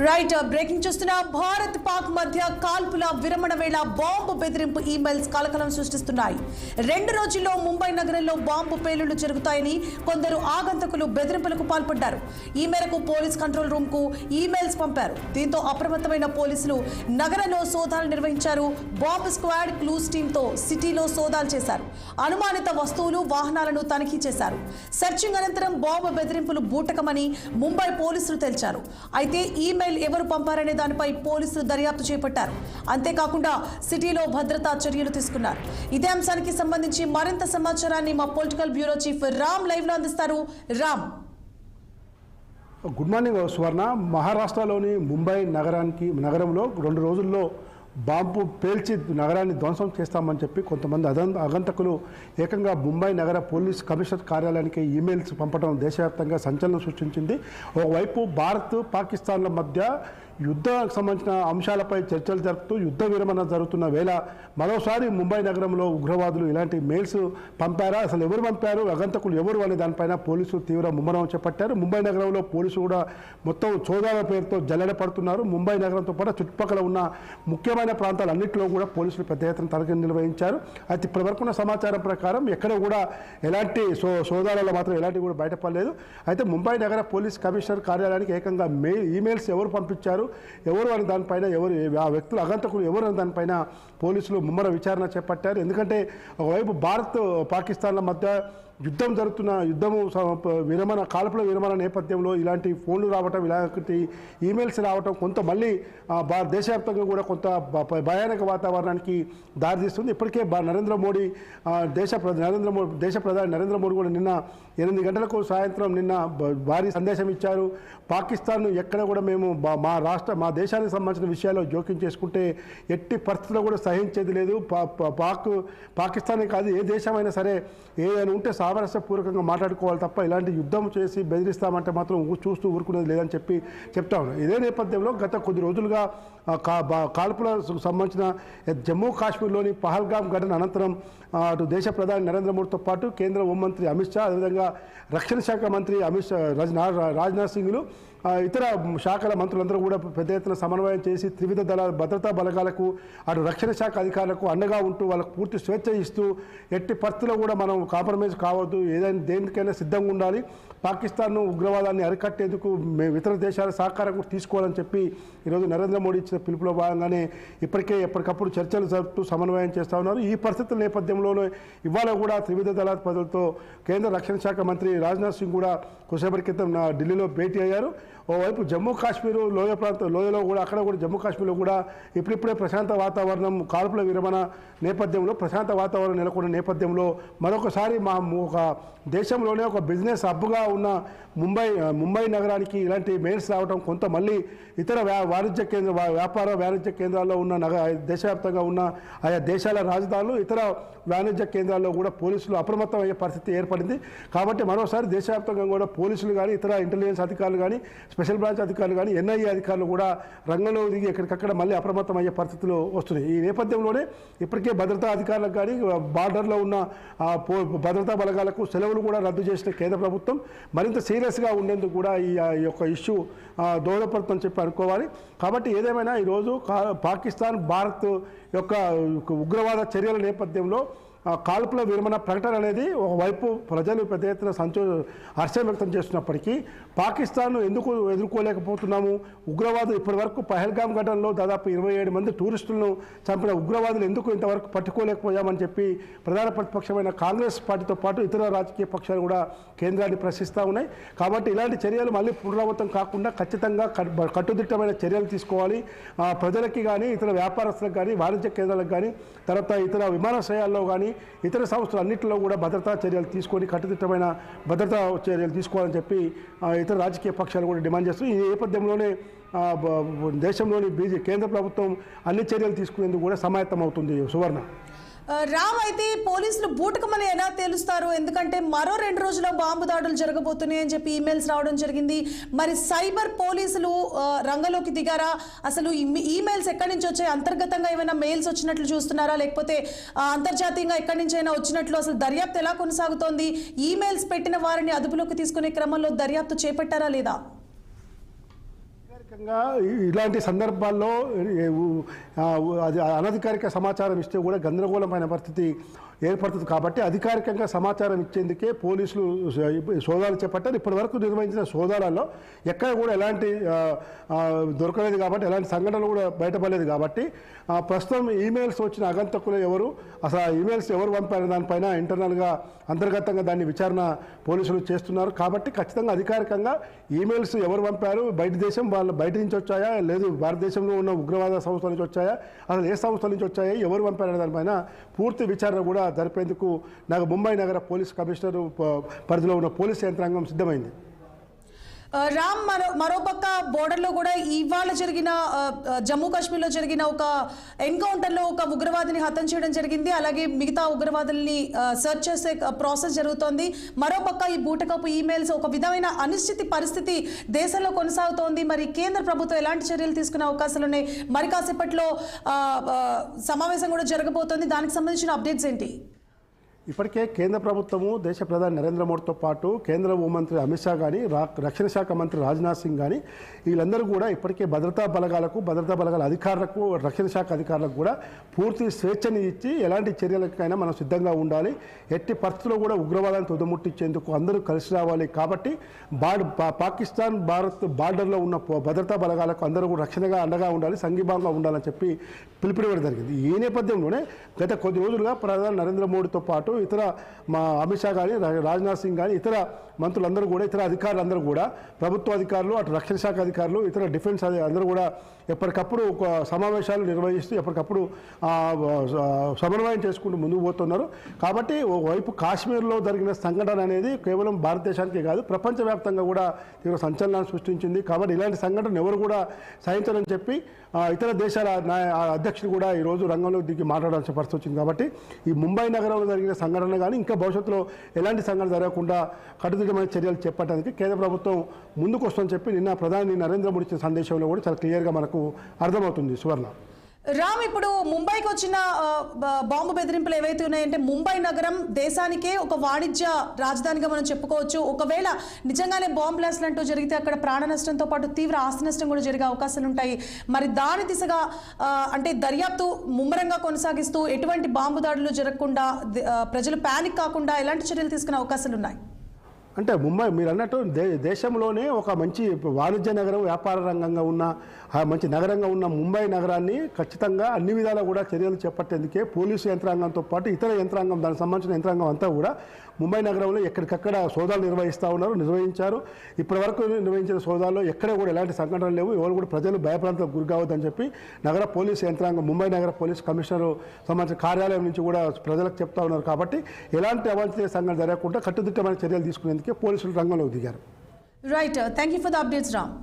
Right breaking చూస్తున్నా భారత్ పాక్ మధ్య కాల్పుల విరమణ వేళ బాంబు బెదిరింపు ఈమెయిల్స్ కలకలం సృష్టిస్తున్నాయి. 2 రోజుల్లో ముంబై నగరంలో బాంబు పేలుళ్లు జరుగుతాయని కొందరు ఆగంతకులు బెదిరింపులకు పాల్పడ్డారు. ఈ మేరకు పోలీస్ కంట్రోల్ రూమ్ కు ఈమెయిల్స్ పంపారు. దీంతో అప్రమత్తమైన పోలీసులు నగరంలో సోదాలు నిర్వహించారు. బాంబు స్క్వాడ్ క్లూస్ టీంతో సిటీలో సోదాలు చేశారు. అనుమానిత వస్తువులు వాహనాలను తనిఖీ చేశారు. సెర్చింగ్ అనంతరం బాంబు బెదిరింపులు బూటకమని ముంబై పోలీసులు తెలిచారు. అయితే ఈమెయిల్ ఎవరు పంపారనే దానిపై పోలీసులు దర్యాప్తు చేపట్టారు. అంతేకాకుండా సిటీలో భద్రతా చర్యలు తీసుకున్నారు. ఇదే అంశానికి సంబంధించి మరింత సమాచారాన్ని మా political bureau chief Ram live లో అందిస్తారు. రామ్, గుడ్ మార్నింగ్ సువర్ణ. మహారాష్ట్రలోని ముంబై నగరంలో 2 రోజుల్లో బాంబు పేల్చి నగరాన్ని ధ్వంసం చేస్తామని చెప్పి కొంతమంది ఆగంతకులు ఏకంగా ముంబై నగర పోలీస్ కమిషనర్ కార్యాలయానికి ఈమెయిల్స్ పంపడం దేశవ్యాప్తంగా సంచలనం సృష్టించింది. ఒకవైపు భారత్ పాకిస్తాన్ల మధ్య యుద్ధానికి సంబంధించిన అంశాలపై చర్చలు జరుపుతూ యుద్ధ విరమణ జరుగుతున్న వేళ మరోసారి ముంబై నగరంలో ఉగ్రవాదులు ఇలాంటి మెయిల్స్ పంపారా, అసలు ఎవరు పంపారు, ఆగంతకులు ఎవరు అనే దానిపైన పోలీసులు తీవ్ర ముమ్మరం చేపట్టారు. ముంబై నగరంలో పోలీసులు కూడా మొత్తం చోదాల పేరుతో జల్లెడ పడుతున్నారు. ముంబై నగరంతో పాటు చుట్టుపక్కల ఉన్న ముఖ్యమైన ప్రాంతాలన్నింటిలో కూడా పోలీసులు పెద్ద ఎత్తున తనిఖీలు నిర్వహించారు. అయితే ఇప్పటివరకు ఉన్న సమాచారం ప్రకారం ఎక్కడ కూడా ఎలాంటి సోదాలలో మాత్రం ఎలాంటివి కూడా బయటపడలేదు. అయితే ముంబై నగర పోలీస్ కమిషనర్ కార్యాలయానికి ఏకంగా ఈమెయిల్స్ ఎవరు పంపించారు, ఎవరు అని దానిపైన ఆ వ్యక్తులు ఆగంతకులు ఎవరు అని దానిపైన పోలీసులు ముమ్మర విచారణ చేపట్టారు. ఎందుకంటే ఒకవైపు భారత్ పాకిస్తాన్ల మధ్య కాల్పుల విరమణ నేపథ్యంలో ఇలాంటి ఫోన్లు రావటం, ఇలాంటి ఈమెయిల్స్ రావటం కొంత మళ్ళీ దేశవ్యాప్తంగా కూడా కొంత భయానక వాతావరణానికి దారితీస్తుంది. ఇప్పటికే దేశ ప్రధాని నరేంద్ర మోడీ కూడా నిన్న 8 గంటలకు సాయంత్రం భారీ సందేశం ఇచ్చారు. పాకిస్తాన్ ఎక్కడ కూడా మేము మా దేశానికి సంబంధించిన విషయాల్లో జోక్యం చేసుకుంటే ఎట్టి పరిస్థితుల్లో కూడా సహించేది లేదు. పాకిస్తానే కాదు, ఏ దేశమైనా సరే ఏదైనా ఉంటే సామరస్యపూర్వకంగా మాట్లాడుకోవాలి తప్ప ఇలాంటి యుద్ధం చేసి బెదిరిస్తామంటే మాత్రం చూస్తూ ఊరుకునేది లేదని చెప్తా ఉన్నాను. ఇదే నేపథ్యంలో గత కొద్ది రోజులుగా కాల్పులకు సంబంధించిన జమ్మూ కాశ్మీర్లోని పహల్గామ్ ఘటన అనంతరం అటు దేశ ప్రధాని నరేంద్ర మోడీతో పాటు కేంద్ర హోంమంత్రి అమిత్ షా, అదేవిధంగా రక్షణ శాఖ మంత్రి రాజ్నాథ్ సింగ్లు, ఇతర శాఖల మంత్రులందరూ కూడా పెద్ద ఎత్తున సమన్వయం చేసి త్రివిధ దళాల భద్రతా బలగాలకు అటు రక్షణ శాఖ అధికారులకు అండగా ఉంటూ వాళ్ళకు పూర్తి స్వేచ్ఛ ఇస్తూ ఎట్టి పరిస్థితుల్లో కూడా మనం కాంప్రమైజ్ కావద్దు, ఏదైనా దేనికైనా సిద్ధంగా ఉండాలి, పాకిస్తాన్ను ఉగ్రవాదాన్ని అరికట్టేందుకు ఇతర దేశాల సహకారం కూడా తీసుకోవాలని చెప్పి ఈరోజు నరేంద్ర మోడీ ఇచ్చిన పిలుపులో భాగంగానే ఇప్పటికే ఎప్పటికప్పుడు చర్చలు జరుపుతూ సమన్వయం చేస్తూ ఉన్నారు. ఈ పరిస్థితుల నేపథ్యంలోనే ఇవాళ కూడా త్రివిధ దళాల ప్రజలతో కేంద్ర రక్షణ శాఖ మంత్రి రాజ్నాథ్ సింగ్ కూడా కొద్దిసేపటి క్రితం ఢిల్లీలో భేటీ అయ్యారు. ఓవైపు జమ్మూ కాశ్మీర్ లోయలో కూడా అక్కడ కూడా జమ్మూ కాశ్మీర్లో కూడా ఇప్పుడిప్పుడే ప్రశాంత వాతావరణం, కాల్పుల విరమణ నేపథ్యంలో ప్రశాంత వాతావరణం నెలకొన్న నేపథ్యంలో మరొకసారి ఒక దేశంలోనే ఒక బిజినెస్ హబ్గా ఉన్న ముంబై నగరానికి ఇలాంటి మెయిల్స్ రావడం కొంత మళ్ళీ ఇతర వ్యాపార వాణిజ్య కేంద్రాల్లో ఉన్న దేశవ్యాప్తంగా ఉన్న ఆయా దేశాల రాజధానులు, ఇతర వాణిజ్య కేంద్రాల్లో కూడా పోలీసులు అప్రమత్తం అయ్యే పరిస్థితి ఏర్పడింది. కాబట్టి మరోసారి దేశవ్యాప్తంగా కూడా పోలీసులు కానీ, ఇతర ఇంటెలిజెన్స్ అధికారులు కానీ, స్పెషల్ బ్రాంచ్ అధికారులు కానీ, ఎన్ఐఏ అధికారులు కూడా రంగంలో దిగి ఎక్కడికక్కడ మళ్ళీ అప్రమత్తం అయ్యే పరిస్థితులు వస్తున్నాయి. ఈ నేపథ్యంలోనే ఇప్పటికే భద్రతా అధికారులకు కానీ, బార్డర్లో ఉన్న భద్రతా బలగాలకు సెలవులు కూడా రద్దు చేసిన కేంద్ర ప్రభుత్వం మరింత సీరియస్గా ఉండేందుకు కూడా ఈ యొక్క ఇష్యూ దోహదపడుతుందని చెప్పి అనుకోవాలి. కాబట్టి ఏదేమైనా ఈరోజు పాకిస్తాన్ భారత్ యొక్క ఉగ్రవాద చర్యల నేపథ్యంలో కాల్పుల విరమణ ప్రకటన అనేది ఒకవైపు ప్రజలు పెద్ద ఎత్తున హర్షం వ్యక్తం చేస్తున్నప్పటికీ పాకిస్తాన్ను ఎందుకు ఎదుర్కోలేకపోతున్నాము, ఉగ్రవాదులు ఇప్పటివరకు పహల్గామ్ ఘటనలో దాదాపు 27 మంది టూరిస్టులను చంపిన ఉగ్రవాదులు ఎందుకు ఇంతవరకు పట్టుకోలేకపోయామని చెప్పి ప్రధాన ప్రతిపక్షమైన కాంగ్రెస్ పార్టీతో పాటు ఇతర రాజకీయ పక్షాలు కూడా కేంద్రాన్ని ప్రశ్నిస్తూ ఉన్నాయి. కాబట్టి ఇలాంటి చర్యలు మళ్ళీ పునరావృతం కాకుండా ఖచ్చితంగా కట్టుదిట్టమైన చర్యలు తీసుకోవాలి. ప్రజలకి కానీ, ఇతర వ్యాపారస్తులకు కానీ, వాణిజ్య కేంద్రాలకు కానీ, తర్వాత ఇతర విమానాశ్రయాల్లో కానీ, ఇతర సంస్థలు అన్నింటిలో కూడా భద్రతా చర్యలు తీసుకొని కట్టుదిట్టమైన భద్రతా చర్యలు తీసుకోవాలని చెప్పి ఇతర రాజకీయ పక్షాలు కూడా డిమాండ్ చేస్తూ ఈ నేపథ్యంలోనే దేశంలోని కేంద్ర ప్రభుత్వం అన్ని చర్యలు తీసుకునేందుకు కూడా సమాయత్తం అవుతుంది. సువర్ణ, రామ్, అయితే పోలీసులు బూటకమని ఎలా తెలుస్తారు? ఎందుకంటే మరో 2 రోజుల్లో బాంబు దాడులు జరగబోతున్నాయి అని చెప్పి ఈమెయిల్స్ రావడం జరిగింది. మరి సైబర్ పోలీసులు రంగంలోకి దిగారా? అసలు ఈమెయిల్స్ ఎక్కడి నుంచి వచ్చాయి? అంతర్గతంగా ఏమైనా మెయిల్స్ వచ్చినట్లు చూస్తున్నారా, లేకపోతే అంతర్జాతీయంగా ఎక్కడి నుంచి అయినా వచ్చినట్లు అసలు దర్యాప్తు ఎలా కొనసాగుతోంది? ఈమెయిల్స్ పెట్టిన వారిని అదుపులోకి తీసుకునే క్రమంలో దర్యాప్తు చేపట్టారా లేదా? ముఖ్యంగా ఇలాంటి సందర్భాల్లో అది అనధికారిక సమాచారం ఇస్తే కూడా గందరగోళమైన పరిస్థితి ఏర్పడుతుంది కాబట్టి అధికారికంగా సమాచారం ఇచ్చేందుకే పోలీసులు సోదాలు చేపట్టారు. ఇప్పటి వరకు నిర్వహించిన సోదాలలో ఎక్కడ కూడా ఎలాంటి దొరకలేదు కాబట్టి ఎలాంటి సంఘటనలు కూడా బయటపడలేదు కాబట్టి ప్రస్తుతం ఈమెయిల్స్ వచ్చిన ఆగంతకులు ఎవరు, అసలు ఆ ఈమెయిల్స్ ఎవరు పంపారు దానిపైన ఇంటర్నల్గా అంతర్గతంగా దాన్ని విచారణ పోలీసులు చేస్తున్నారు. కాబట్టి ఖచ్చితంగా అధికారికంగా ఈమెయిల్స్ ఎవరు పంపారు, బయట నుంచి వచ్చాయా లేదు భారతదేశంలో ఉన్న ఉగ్రవాద సంస్థల నుంచి వచ్చాయా, అసలు ఏ సంస్థల నుంచి వచ్చాయా, ఎవరు పంపారనే దానిపైన పూర్తి విచారణ కూడా జరిపేందుకు ముంబై నగర పోలీస్ కమిషనర్ పరిధిలో ఉన్న పోలీస్ యంత్రాంగం సిద్ధమైంది. రామ్, మరోపక్క బోర్డర్లో కూడా ఇవాళ జరిగిన జమ్మూ కాశ్మీర్లో జరిగిన ఒక ఎన్కౌంటర్లో ఒక ఉగ్రవాదిని హతం చేయడం జరిగింది. అలాగే మిగతా ఉగ్రవాదుల్ని సెర్చ్ చేసే ప్రాసెస్ జరుగుతోంది. మరోపక్క ఈ బూటకపు ఈమెయిల్స్ ఒక విధమైన అనిశ్చిత పరిస్థితి దేశంలో కొనసాగుతోంది. మరి కేంద్ర ప్రభుత్వం ఎలాంటి చర్యలు తీసుకునే అవకాశాలు ఉన్నాయి? మరి కాసేపట్లో సమావేశం కూడా జరగబోతోంది. దానికి సంబంధించిన అప్డేట్స్ ఏంటి? ఇప్పటికే కేంద్ర ప్రభుత్వము దేశ ప్రధాని నరేంద్ర మోడీతో పాటు కేంద్ర హోంమంత్రి అమిత్ షా కానీ రక్షణ శాఖ మంత్రి రాజ్నాథ్ సింగ్ కానీ వీళ్ళందరూ కూడా ఇప్పటికే భద్రతా బలగాల అధికారులకు రక్షణ శాఖ అధికారులకు కూడా పూర్తి స్వేచ్ఛని ఇచ్చి ఎలాంటి చర్యలకైనా మనం సిద్ధంగా ఉండాలి, ఎట్టి పరిస్థితుల్లో కూడా ఉగ్రవాదాన్ని తుదముట్టించేందుకు అందరూ కలిసి రావాలి. కాబట్టి పాకిస్తాన్ భారత్ బార్డర్లో ఉన్న భద్రతా బలగాలకు అందరూ కూడా రక్షణగా అండగా ఉండాలి, సంఘీభావంగా ఉండాలని చెప్పి పిలుపునివ్వడం జరిగింది. ఈ నేపథ్యంలోనే గత కొద్ది రోజులుగా ప్రధాని నరేంద్ర మోడీతో పాటు ఇతర అమిత్ షా కానీ రాజ్నాథ్ సింగ్ కానీ ఇతర మంత్రులందరూ కూడా ఇతర అధికారులందరూ కూడా ప్రభుత్వ అధికారులు అటు రక్షణ శాఖ అధికారులు ఇతర డిఫెన్స్ అందరూ కూడా ఎప్పటికప్పుడు ఒక సమావేశాలు నిర్వహిస్తూ ఎప్పటికప్పుడు సమన్వయం చేసుకుంటూ ముందుకు పోతున్నారు. కాబట్టి ఒకవైపు కాశ్మీర్లో జరిగిన సంఘటన అనేది కేవలం భారతదేశానికే కాదు ప్రపంచవ్యాప్తంగా కూడా తీవ్ర సంచలనాన్ని సృష్టించింది. కాబట్టి ఇలాంటి సంఘటన ఎవరు కూడా సహించాలని చెప్పి ఇతర దేశాల అధ్యక్షులు కూడా ఈరోజు రంగంలోకి దిగి మాట్లాడాల్సిన పరిస్థితి వచ్చింది. కాబట్టి ఈ ముంబై నగరంలో జరిగిన సంఘటన కానీ ఇంకా భవిష్యత్తులో ఎలాంటి సంఘటన జరగకుండా కట్టుదిట్టమైన చర్యలు చేపట్టడానికి కేంద్ర ప్రభుత్వం ముందుకు వస్తుందని చెప్పి నిన్న ప్రధాని నరేంద్ర మోడీ ఇచ్చిన సందేశంలో కూడా చాలా క్లియర్గా మనకు అర్థమవుతుంది. సువర్ణ, రామ్, ఇప్పుడు ముంబైకి వచ్చిన బాంబు బెదిరింపులు ఏవైతే ఉన్నాయంటే ముంబై నగరం దేశానికే ఒక వాణిజ్య రాజధానిగా మనం చెప్పుకోవచ్చు. ఒకవేళ నిజంగానే బాంబ్ బ్లాస్ట్లు అంటూ జరిగితే అక్కడ ప్రాణ నష్టంతో పాటు తీవ్ర ఆస్తి నష్టం కూడా జరిగే అవకాశాలు ఉంటాయి. మరి దాని దిశగా అంటే దర్యాప్తు ముమ్మరంగా కొనసాగిస్తూ ఎటువంటి బాంబు దాడులు జరగకుండా ప్రజలు ప్యానిక్ కాకుండా ఎలాంటి చర్యలు తీసుకునే అవకాశాలు ఉన్నాయి? అంటే ముంబై మీరు అన్నట్టు దేశంలోనే ఒక మంచి వాణిజ్య నగరం, వ్యాపార రంగంగా ఉన్న మంచి నగరంగా ఉన్న ముంబై నగరాన్ని ఖచ్చితంగా అన్ని విధాలా కూడా చర్యలు చేపట్టేందుకే పోలీసు యంత్రాంగంతో పాటు ఇతర యంత్రాంగం దానికి సంబంధించిన యంత్రాంగం అంతా కూడా ముంబై నగరంలో ఎక్కడికక్కడ సోదాలు నిర్వహించారు. ఇప్పటి వరకు నిర్వహించిన సోదాల్లో ఎక్కడ కూడా ఎలాంటి సంఘటనలు లేవు, ఎవరు కూడా ప్రజలు భయప్రాంతాలకు గురి కావద్దని చెప్పి నగర పోలీసు యంత్రాంగం ముంబై నగర పోలీస్ కమిషనర్ సంబంధించిన కార్యాలయం నుంచి కూడా ప్రజలకు చెప్తా ఉన్నారు. కాబట్టి ఎలాంటి అవాంఛనీయ సంఘటన జరగకుండా కట్టుదిట్టమైన చర్యలు తీసుకునేందుకే పోలీసులు రంగంలోకి దిగారు. Right, thank you for the updates Ram.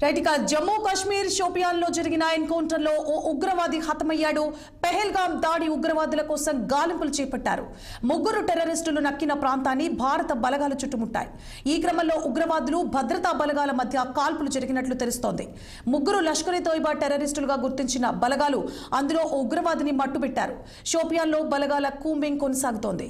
Right, ఇక జమ్మూ కాశ్మీర్ షోపియాన్లో జరిగిన ఎన్కౌంటర్లో ఓ ఉగ్రవాది హతమయ్యాడు. పెహల్గాం దాడి ఉగ్రవాదుల కోసం గాలింపులు చేపట్టారు. 3 టెర్రరిస్టులు నక్కిన ప్రాంతాన్ని భారత బలగాలు చుట్టుముట్టాయి. ఈ క్రమంలో ఉగ్రవాదులు భద్రతా బలగాల మధ్య కాల్పులు జరిగినట్లు తెలుస్తోంది. 3 లష్కర్ ఇ తోయిబా టెర్రరిస్టులుగా గుర్తించిన బలగాలు అందులో ఓ ఉగ్రవాదిని మట్టుపెట్టారు. షోపియాన్లో బలగాల కూంబింగ్ కొనసాగుతోంది.